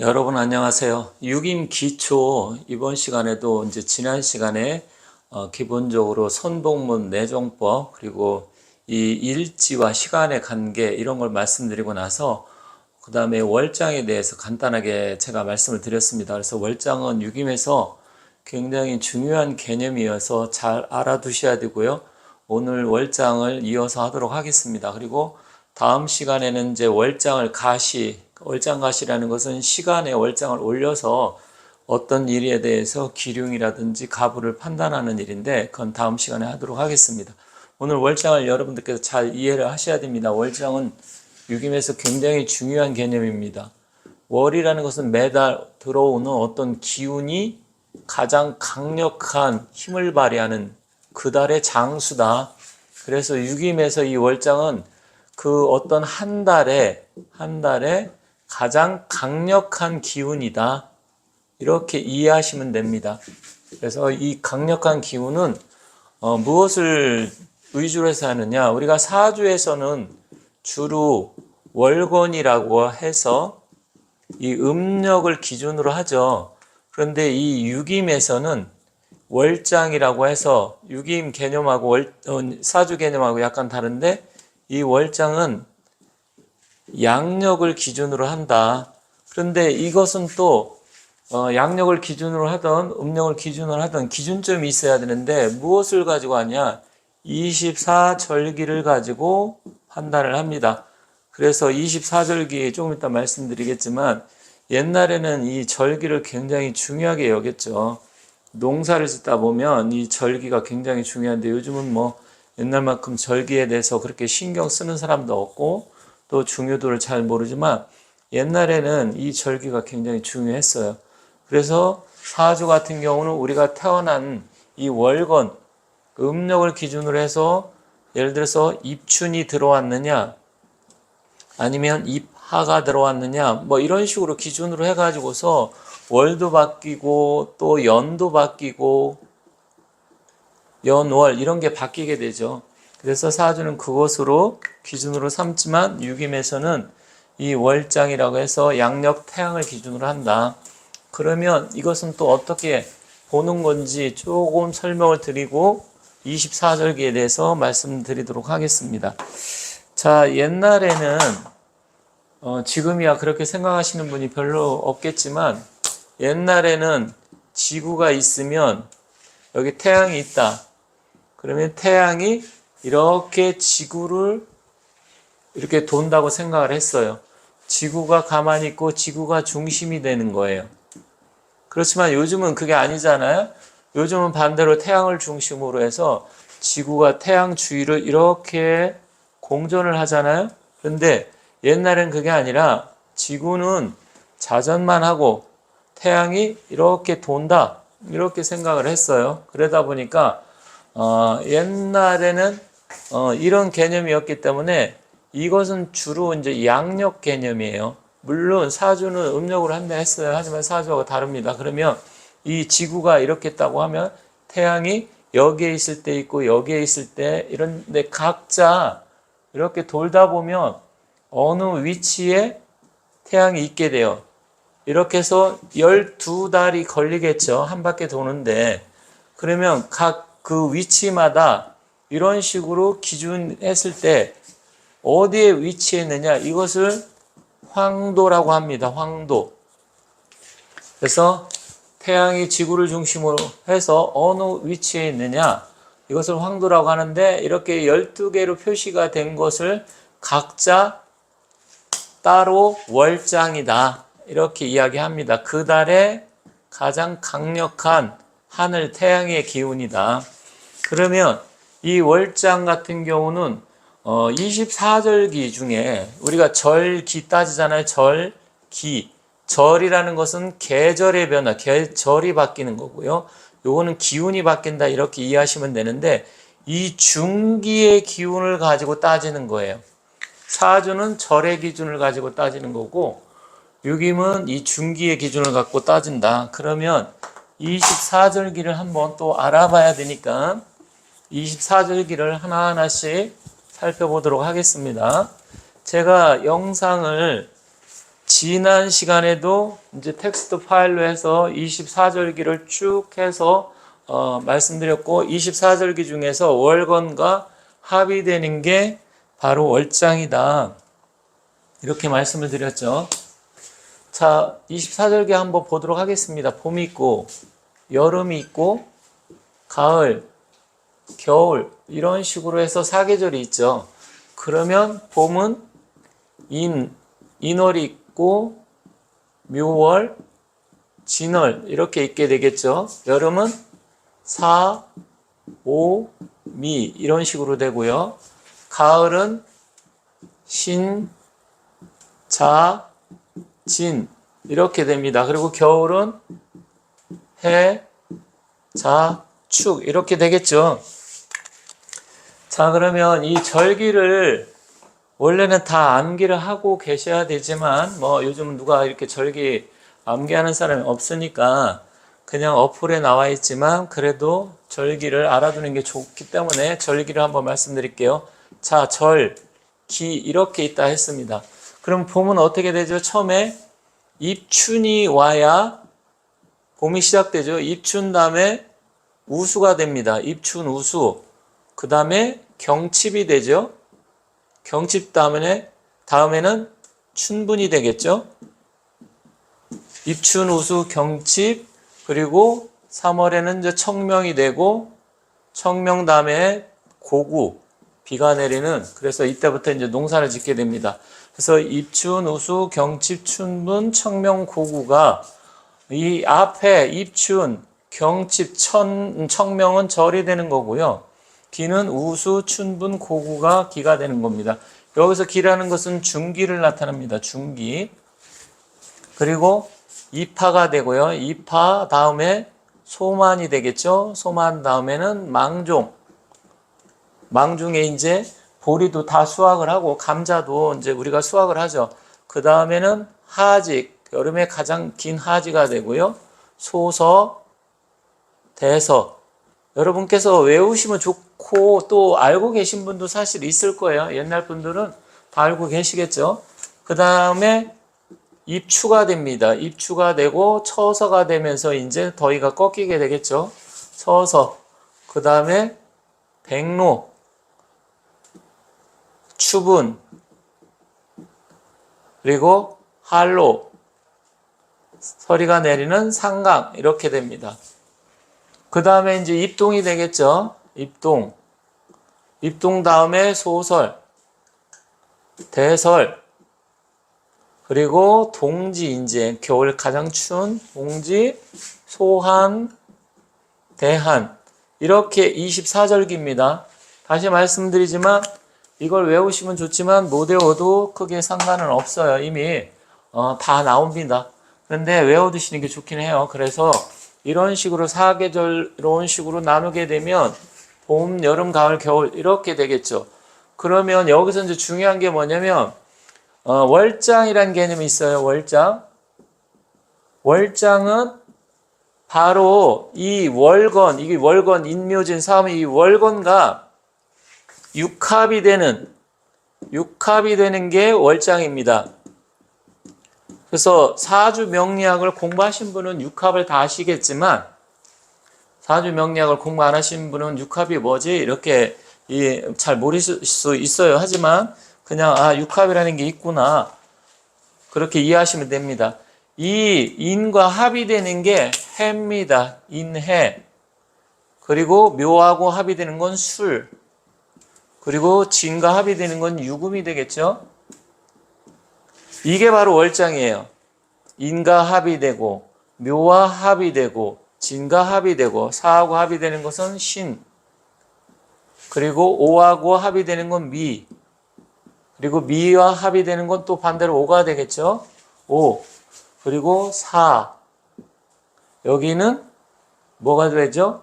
여러분 안녕하세요. 육임 기초 이번 시간에도 이제 지난 시간에 기본적으로 선봉문 내종법 그리고 이 일지와 시간의 관계 이런 걸 말씀드리고 나서 그 다음에 월장에 대해서 간단하게 제가 말씀을 드렸습니다. 그래서 월장은 육임에서 굉장히 중요한 개념이어서 잘 알아두셔야 되고요. 오늘 월장을 이어서 하도록 하겠습니다. 그리고 다음 시간에는 이제 월장가시라는 것은 시간에 월장을 올려서 어떤 일에 대해서 기륭이라든지 가부를 판단하는 일인데 그건 다음 시간에 하도록 하겠습니다. 오늘 월장을 여러분들께서 잘 이해를 하셔야 됩니다. 월장은 육임에서 굉장히 중요한 개념입니다. 월이라는 것은 매달 들어오는 어떤 기운이 가장 강력한 힘을 발휘하는 그달의 장수다. 그래서 육임에서 이 월장은 그 어떤 한 달에 가장 강력한 기운이다. 이렇게 이해하시면 됩니다. 그래서 이 강력한 기운은 무엇을 위주로 해서 하느냐? 우리가 사주에서는 주로 월권이라고 해서 이 음력을 기준으로 하죠. 그런데 이 육임에서는 월장이라고 해서 육임 개념하고 사주 개념하고 약간 다른데 이 월장은 양력을 기준으로 한다. 그런데 이것은 또 양력을 기준으로 하던 음력을 기준으로 하던 기준점이 있어야 되는데 무엇을 가지고 하냐? 24절기를 가지고 판단을 합니다. 그래서 24절기 조금 이따 말씀드리겠지만 옛날에는 이 절기를 굉장히 중요하게 여겼죠. 농사를 짓다 보면 이 절기가 굉장히 중요한데 요즘은 뭐 옛날만큼 절기에 대해서 그렇게 신경 쓰는 사람도 없고 또 중요도를 잘 모르지만 옛날에는 이 절기가 굉장히 중요했어요. 그래서 사주 같은 경우는 우리가 태어난 이 월건, 음력을 기준으로 해서 예를 들어서 입춘이 들어왔느냐 아니면 입하가 들어왔느냐 뭐 이런 식으로 기준으로 해가지고서 월도 바뀌고 또 연도 바뀌고 연월 이런 게 바뀌게 되죠. 그래서 사주는 그것으로 기준으로 삼지만 육임에서는 이 월장이라고 해서 양력 태양을 기준으로 한다. 그러면 이것은 또 어떻게 보는 건지 조금 설명을 드리고 24절기에 대해서 말씀드리도록 하겠습니다. 자, 옛날에는 지금이야 그렇게 생각하시는 분이 별로 없겠지만 옛날에는 지구가 있으면 여기 태양이 있다. 그러면 태양이 이렇게 지구를 이렇게 돈다고 생각을 했어요. 지구가 가만히 있고 지구가 중심이 되는 거예요. 그렇지만 요즘은 그게 아니잖아요. 요즘은 반대로 태양을 중심으로 해서 지구가 태양 주위를 이렇게 공전을 하잖아요. 그런데 옛날엔 그게 아니라 지구는 자전만 하고 태양이 이렇게 돈다. 이렇게 생각을 했어요. 그러다 보니까 옛날에는 이런 개념이었기 때문에 이것은 주로 이제 양력 개념이에요. 물론 사주는 음력으로 한다 했어요. 하지만 사주하고 다릅니다. 그러면 이 지구가 이렇게 있다고 하면 태양이 여기에 있을 때 있고 여기에 있을 때 이런데 각자 이렇게 돌다 보면 어느 위치에 태양이 있게 돼요. 이렇게 해서 12달이 걸리겠죠. 한 바퀴 도는데. 그러면 각 그 위치마다 이런 식으로 기준했을 때 어디에 위치해 있느냐 이것을 황도라고 합니다. 황도. 그래서 태양이 지구를 중심으로 해서 어느 위치에 있느냐 이것을 황도라고 하는데 이렇게 12개로 표시가 된 것을 각자 따로 월장이다 이렇게 이야기합니다. 그 달에 가장 강력한 하늘 태양의 기운이다. 그러면 이 월장 같은 경우는 24절기 중에 우리가 절기 따지잖아요. 절기. 절이라는 것은 계절의 변화, 계절이 바뀌는 거고요. 요거는 기운이 바뀐다 이렇게 이해하시면 되는데 이 중기의 기운을 가지고 따지는 거예요. 사주는 절의 기준을 가지고 따지는 거고 육임은 이 중기의 기준을 갖고 따진다. 그러면 24절기를 한번 또 알아봐야 되니까 24절기를 하나하나씩 살펴보도록 하겠습니다. 제가 영상을 지난 시간에도 이제 텍스트 파일로 해서 24절기를 쭉 해서 말씀드렸고 24절기 중에서 월건과 합의되는 게 바로 월장이다. 이렇게 말씀을 드렸죠. 자, 24절기 한번 보도록 하겠습니다. 봄이 있고 여름이 있고 가을, 겨울 이런 식으로 해서 사계절이 있죠. 그러면 봄은 인월이 있고 묘월, 진월 이렇게 있게 되겠죠. 여름은 사, 오, 미 이런 식으로 되고요. 가을은 신, 자, 진 이렇게 됩니다. 그리고 겨울은 해, 자, 축 이렇게 되겠죠. 자, 그러면 이 절기를 원래는 다 암기를 하고 계셔야 되지만 뭐 요즘은 누가 이렇게 절기 암기하는 사람이 없으니까 그냥 어플에 나와 있지만 그래도 절기를 알아두는 게 좋기 때문에 절기를 한번 말씀드릴게요. 자, 절, 기 이렇게 있다 했습니다. 그럼 봄은 어떻게 되죠? 처음에 입춘이 와야 봄이 시작되죠. 입춘 다음에 우수가 됩니다. 입춘, 우수. 그 다음에 경칩이 되죠. 경칩 다음에는 춘분이 되겠죠. 입춘, 우수, 경칩, 그리고 3월에는 이제 청명이 되고, 청명 다음에 고구, 비가 내리는, 그래서 이때부터 이제 농사를 짓게 됩니다. 그래서 입춘, 우수, 경칩, 춘분, 청명, 고구가 이 앞에 입춘, 경칩, 청명은 절이 되는 거고요. 기는 우수, 춘분, 고구가 기가 되는 겁니다. 여기서 기라는 것은 중기를 나타납니다. 중기. 그리고 이파가 되고요. 이파 다음에 소만이 되겠죠. 소만 다음에는 망종. 망중에 이제 보리도 다 수확을 하고 감자도 이제 우리가 수확을 하죠. 그 다음에는 하직. 여름에 가장 긴 하지가 되고요. 소서, 대서. 여러분께서 외우시면 좋고 또 알고 계신 분도 사실 있을 거예요. 옛날 분들은 다 알고 계시겠죠. 그 다음에 입추가 됩니다. 입추가 되고 처서가 되면서 이제 더위가 꺾이게 되겠죠. 처서. 그 다음에 백로, 추분, 그리고 한로, 서리가 내리는 상강 이렇게 됩니다. 그 다음에 이제 입동이 되겠죠. 입동. 입동 다음에 소설, 대설, 그리고 동지 이제 겨울 가장 추운 동지, 소한, 대한 이렇게 24절기입니다. 다시 말씀드리지만 이걸 외우시면 좋지만 못 외워도 크게 상관은 없어요. 이미 다 나옵니다. 그런데 외워두시는 게 좋긴 해요. 그래서 이런 식으로 사계절 이런 식으로 나누게 되면 봄, 여름, 가을, 겨울 이렇게 되겠죠. 그러면 여기서 이제 중요한 게 뭐냐면 월장이라는 개념이 있어요. 월장. 월장은 바로 이 월건, 이게 월건 인묘진 사음의 이 월건과 육합이 되는 게 월장입니다. 그래서 사주 명리학을 공부하신 분은 육합을 다 아시겠지만 사주 명리학을 공부 안 하신 분은 육합이 뭐지? 이렇게 잘 모르실 수 있어요. 하지만 그냥 육합이라는 게 있구나. 그렇게 이해하시면 됩니다. 이 인과 합이 되는 게 해입니다. 인해. 그리고 묘하고 합이 되는 건 술. 그리고 진과 합이 되는 건 유금이 되겠죠. 이게 바로 월장이에요. 인과 합이 되고 묘와 합이 되고 진과 합이 되고 사하고 합이 되는 것은 신. 그리고 오하고 합이 되는 건 미. 그리고 미와 합이 되는 건 또 반대로 오가 되겠죠. 오. 그리고 사. 여기는 뭐가 되죠?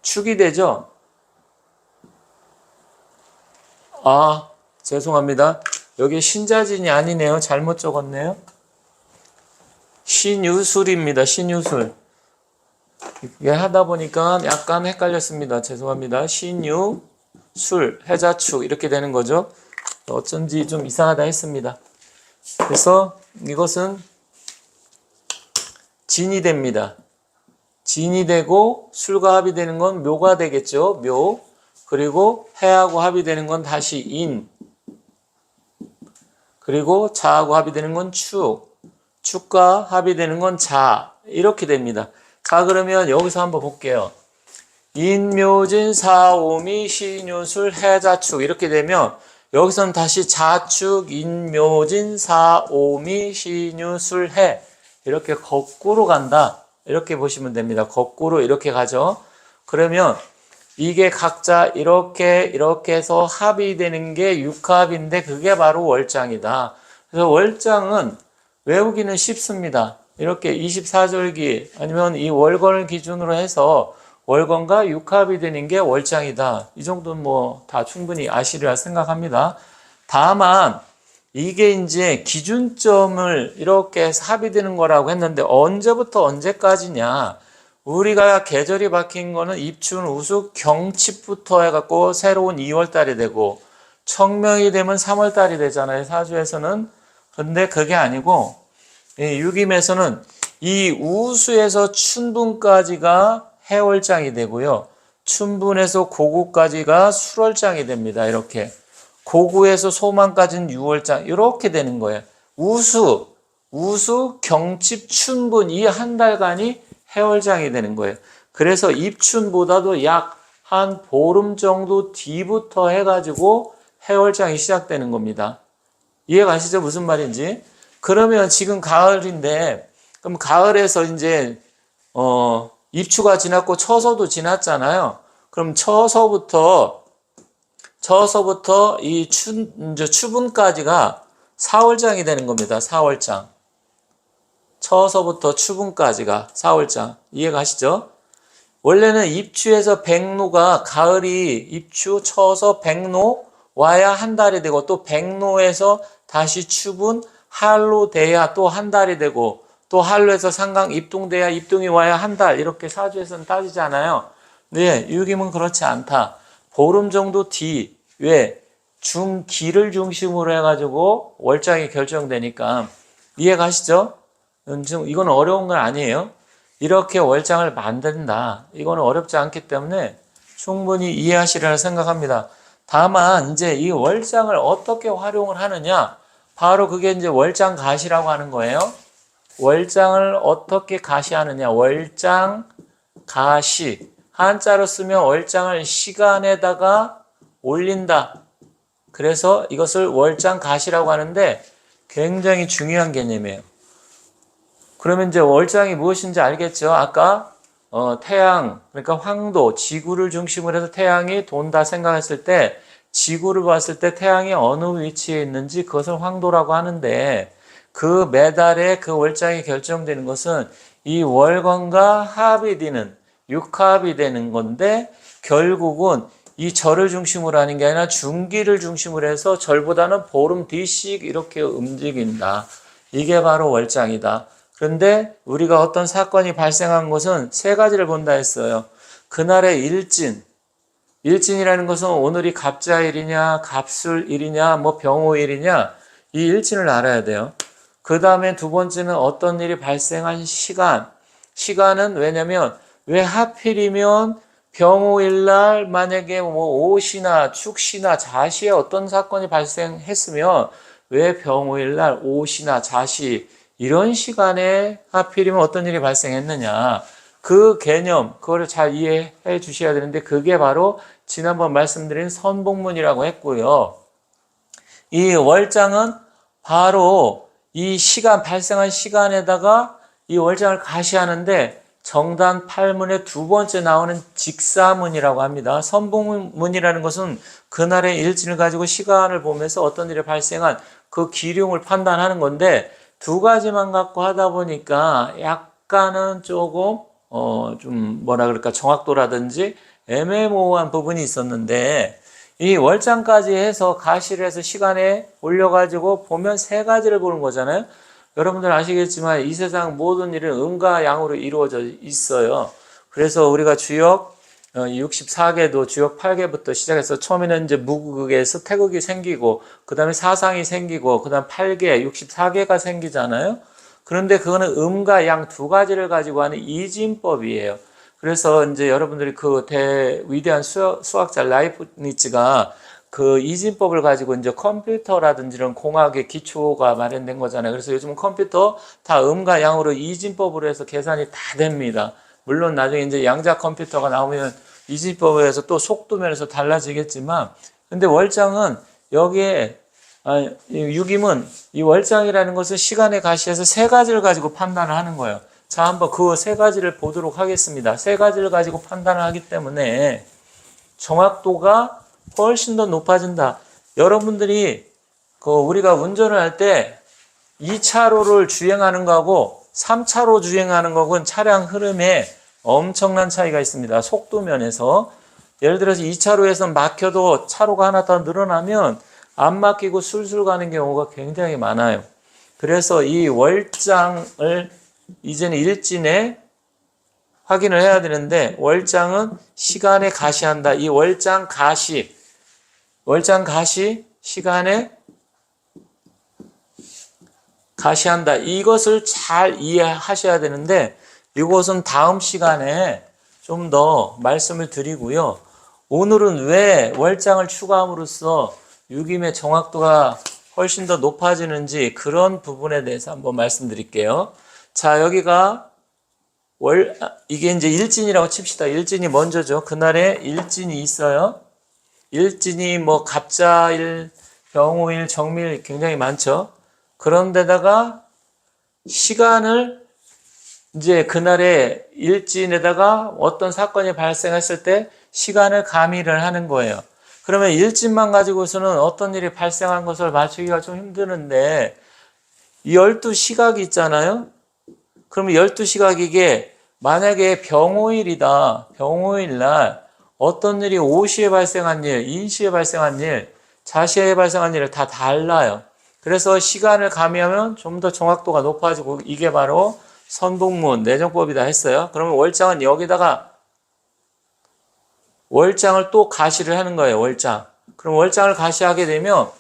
축이 되죠. 죄송합니다. 여기 신자진이 아니네요. 잘못 적었네요. 신유술입니다. 신유술. 이게 하다 보니까 약간 헷갈렸습니다. 죄송합니다. 신유술, 해자축 이렇게 되는 거죠. 어쩐지 좀 이상하다 했습니다. 그래서 이것은 진이 됩니다. 진이 되고 술과 합이 되는 건 묘가 되겠죠. 묘. 그리고 해하고 합이 되는 건 다시 인. 그리고 자하고 합이 되는 건 축. 축과 합이 되는 건 자. 이렇게 됩니다. 자, 그러면 여기서 한번 볼게요. 인묘진 사오미 시뉴술 해자축 이렇게 되면 여기서는 다시 자축 인묘진 사오미 시뉴술 해 이렇게 거꾸로 간다. 이렇게 보시면 됩니다. 거꾸로 이렇게 가죠. 그러면 이게 각자 이렇게 해서 합이 되는 게 육합인데 그게 바로 월장이다. 그래서 월장은 외우기는 쉽습니다. 이렇게 24절기 아니면 이 월건을 기준으로 해서 월건과 육합이 되는 게 월장이다. 이 정도는 뭐 다 충분히 아시리라 생각합니다. 다만 이게 이제 기준점을 이렇게 해서 합이 되는 거라고 했는데 언제부터 언제까지냐? 우리가 계절이 바뀐 거는 입춘, 우숙, 경칩부터 해갖고 새로운 2월달이 되고 청명이 되면 3월달이 되잖아요. 사주에서는. 근데 그게 아니고 유김에서는 이 우수에서 춘분까지가 해월장이 되고요. 춘분에서 고구까지가 술월장이 됩니다. 이렇게. 고구에서 소만까지는 6월장 이렇게 되는 거예요. 우수, 경칩, 춘분 이 한 달간이 해월장이 되는 거예요. 그래서 입춘보다도 약 한 보름 정도 뒤부터 해가지고 해월장이 시작되는 겁니다. 이해가 가시죠? 무슨 말인지? 그러면 지금 가을인데 그럼 가을에서 이제 입추가 지났고 처서도 지났잖아요. 그럼 처서부터 이 추분까지가 사월장이 되는 겁니다. 사월장. 처서부터 추분까지가 사월장. 이해 가시죠? 원래는 입추에서 백로가 가을이 입추, 처서, 백로 와야 한 달이 되고 또 백로에서 다시 추분, 할로 돼야 또 한 달이 되고 또 할로에서 상강, 입동돼야 입동이 와야 한 달 이렇게 사주에서는 따지잖아요. 네, 유김은 그렇지 않다. 보름 정도 뒤, 왜? 중기를 중심으로 해가지고 월장이 결정되니까 이해 가시죠? 이건 어려운 건 아니에요. 이렇게 월장을 만든다. 이거는 어렵지 않기 때문에 충분히 이해하시리라 생각합니다. 다만 이제 이 월장을 어떻게 활용을 하느냐? 바로 그게 이제 월장 가시라고 하는 거예요. 월장을 어떻게 가시하느냐? 월장 가시. 한자로 쓰면 월장을 시간에다가 올린다. 그래서 이것을 월장 가시라고 하는데 굉장히 중요한 개념이에요. 그러면 이제 월장이 무엇인지 알겠죠? 아까 태양, 그러니까 황도, 지구를 중심으로 해서 태양이 돈다 생각했을 때 지구를 봤을 때 태양이 어느 위치에 있는지 그것을 황도라고 하는데 그 매달에 그 월장이 결정되는 것은 이 월건과 합이 되는 육합이 되는 건데 결국은 이 절을 중심으로 하는 게 아니라 중기를 중심으로 해서 절보다는 보름 뒤씩 이렇게 움직인다. 이게 바로 월장이다. 그런데 우리가 어떤 사건이 발생한 것은 세 가지를 본다 했어요. 그날의 일진이라는 것은 오늘이 갑자일이냐, 갑술일이냐, 뭐 병호일이냐 이 일진을 알아야 돼요. 그 다음에 두 번째는 어떤 일이 발생한 시간은 왜냐면 왜 하필이면 병호일날 만약에 뭐 오시나 축시나 자시에 어떤 사건이 발생했으면 왜 병호일날 오시나 자시 이런 시간에 하필이면 어떤 일이 발생했느냐. 그 개념, 그거를 잘 이해해 주셔야 되는데 그게 바로 지난번 말씀드린 선복문이라고 했고요. 이 월장은 바로 이 시간, 발생한 시간에다가 이 월장을 가시하는데 정단 8문의 두 번째 나오는 직사문이라고 합니다. 선복문이라는 것은 그날의 일진을 가지고 시간을 보면서 어떤 일이 발생한 그 기륭을 판단하는 건데 두 가지만 갖고 하다 보니까 약간은 조금 좀 뭐라 그럴까 정확도라든지 애매모호한 부분이 있었는데 이 월장까지 해서 가시를 해서 시간에 올려가지고 보면 세 가지를 보는 거잖아요. 여러분들 아시겠지만 이 세상 모든 일은 음과 양으로 이루어져 있어요. 그래서 우리가 주역, 64개도 주역 8개부터 시작해서 처음에는 이제 무극에서 태극이 생기고 그 다음에 사상이 생기고 그 다음 8개, 64개가 생기잖아요. 그런데 그거는 음과 양 두 가지를 가지고 하는 이진법이에요. 그래서 이제 여러분들이 그 위대한 수학자 라이프니츠가 그 이진법을 가지고 이제 컴퓨터라든지 이런 공학의 기초가 마련된 거잖아요. 그래서 요즘은 컴퓨터 다 음과 양으로 이진법으로 해서 계산이 다 됩니다. 물론 나중에 이제 양자 컴퓨터가 나오면 이진법에 의해서 또 속도 면에서 달라지겠지만, 근데 월장은 여기에 유김은 이 월장이라는 것은 시간의 가시에서 세 가지를 가지고 판단을 하는 거예요. 자, 한번 그 세 가지를 보도록 하겠습니다. 세 가지를 가지고 판단을 하기 때문에 정확도가 훨씬 더 높아진다. 여러분들이 우리가 운전을 할 때 2차로를 주행하는 거하고 3차로 주행하는 거하고는 차량 흐름에 엄청난 차이가 있습니다. 속도 면에서. 예를 들어서 2차로에서 막혀도 차로가 하나 더 늘어나면 안 막히고 술술 가는 경우가 굉장히 많아요. 그래서 이 월장을 이제는 일진에 확인을 해야 되는데, 월장은 시간에 가시한다. 이 월장 가시, 시간에 가시한다. 이것을 잘 이해하셔야 되는데, 이것은 다음 시간에 좀 더 말씀을 드리고요. 오늘은 왜 월장을 추가함으로써 유김의 정확도가 훨씬 더 높아지는지 그런 부분에 대해서 한번 말씀드릴게요. 자, 여기가 이게 이제 일진이라고 칩시다. 일진이 먼저죠. 그날에 일진이 있어요. 일진이 뭐 갑자일, 병오일, 정밀 굉장히 많죠. 그런데다가 시간을 이제 그날의 일진에다가 어떤 사건이 발생했을 때 시간을 가미를 하는 거예요. 그러면 일진만 가지고서는 어떤 일이 발생한 것을 맞추기가 좀 힘드는데, 12시각이 있잖아요. 그러면 12시각 이게 만약에 병오일이다. 병오일 날 어떤 일이 오시에 발생한 일, 인시에 발생한 일, 자시에 발생한 일을 다 달라요. 그래서 시간을 가미하면 좀 더 정확도가 높아지고, 이게 바로 선복문 내정법이다 했어요. 그러면 월장은 여기다가 월장을 또 가시를 하는 거예요. 월장. 그럼 월장을 가시하게 되면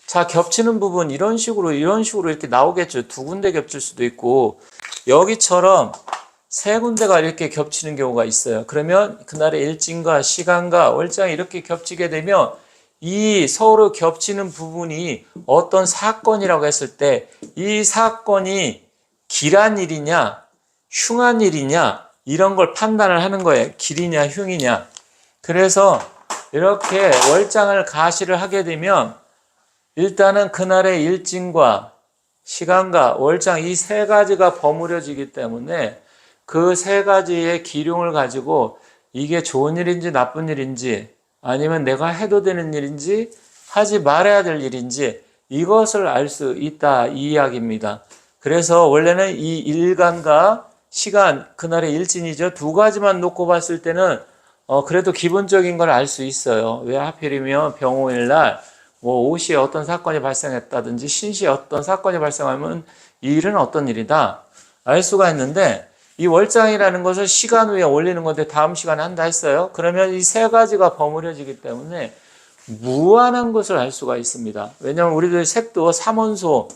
자, 겹치는 부분 이런 식으로 이렇게 나오겠죠. 두 군데 겹칠 수도 있고, 여기처럼 세 군데가 이렇게 겹치는 경우가 있어요. 그러면 그날의 일진과 시간과 월장이 이렇게 겹치게 되면 이 서로 겹치는 부분이 어떤 사건이라고 했을 때 이 사건이 길한 일이냐 흉한 일이냐 이런 걸 판단을 하는 거예요. 길이냐 흉이냐. 그래서 이렇게 월장을 가시를 하게 되면 일단은 그날의 일진과 시간과 월장 이 세 가지가 버무려지기 때문에 그 세 가지의 기륭을 가지고 이게 좋은 일인지 나쁜 일인지 아니면 내가 해도 되는 일인지 하지 말아야 될 일인지 이것을 알 수 있다 이 이야기입니다. 그래서 원래는 이 일간과 시간, 그날의 일진이죠. 두 가지만 놓고 봤을 때는 그래도 기본적인 걸 알 수 있어요. 왜 하필이면 병오일 날 뭐 오시에 어떤 사건이 발생했다든지 신시에 어떤 사건이 발생하면 이 일은 어떤 일이다 알 수가 있는데, 이 월장이라는 것을 시간 위에 올리는 건데 다음 시간에 한다 했어요. 그러면 이 세 가지가 버무려지기 때문에 무한한 것을 알 수가 있습니다. 왜냐하면 우리들 색도 삼원소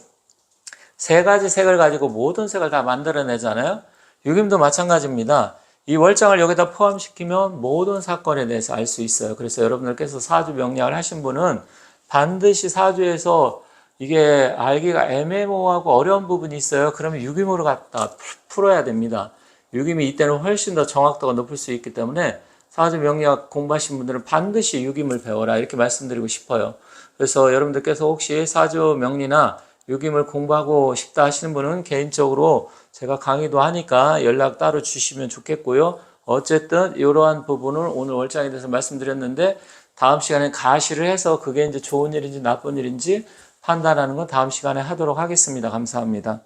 세 가지 색을 가지고 모든 색을 다 만들어내잖아요. 유김도 마찬가지입니다. 이 월장을 여기다 포함시키면 모든 사건에 대해서 알 수 있어요. 그래서 여러분들께서 사주 명리학을 하신 분은 반드시 사주에서 이게 알기가 애매모호하고 어려운 부분이 있어요. 그러면 유김으로 갖다 풀어야 됩니다. 유김이 이때는 훨씬 더 정확도가 높을 수 있기 때문에 사주 명리학 공부하신 분들은 반드시 유김을 배워라 이렇게 말씀드리고 싶어요. 그래서 여러분들께서 혹시 사주 명리나 유김을 공부하고 싶다 하시는 분은 개인적으로 제가 강의도 하니까 연락 따로 주시면 좋겠고요. 어쨌든 이러한 부분을 오늘 월장에 대해서 말씀드렸는데, 다음 시간에 가시를 해서 그게 이제 좋은 일인지 나쁜 일인지 판단하는 건 다음 시간에 하도록 하겠습니다. 감사합니다.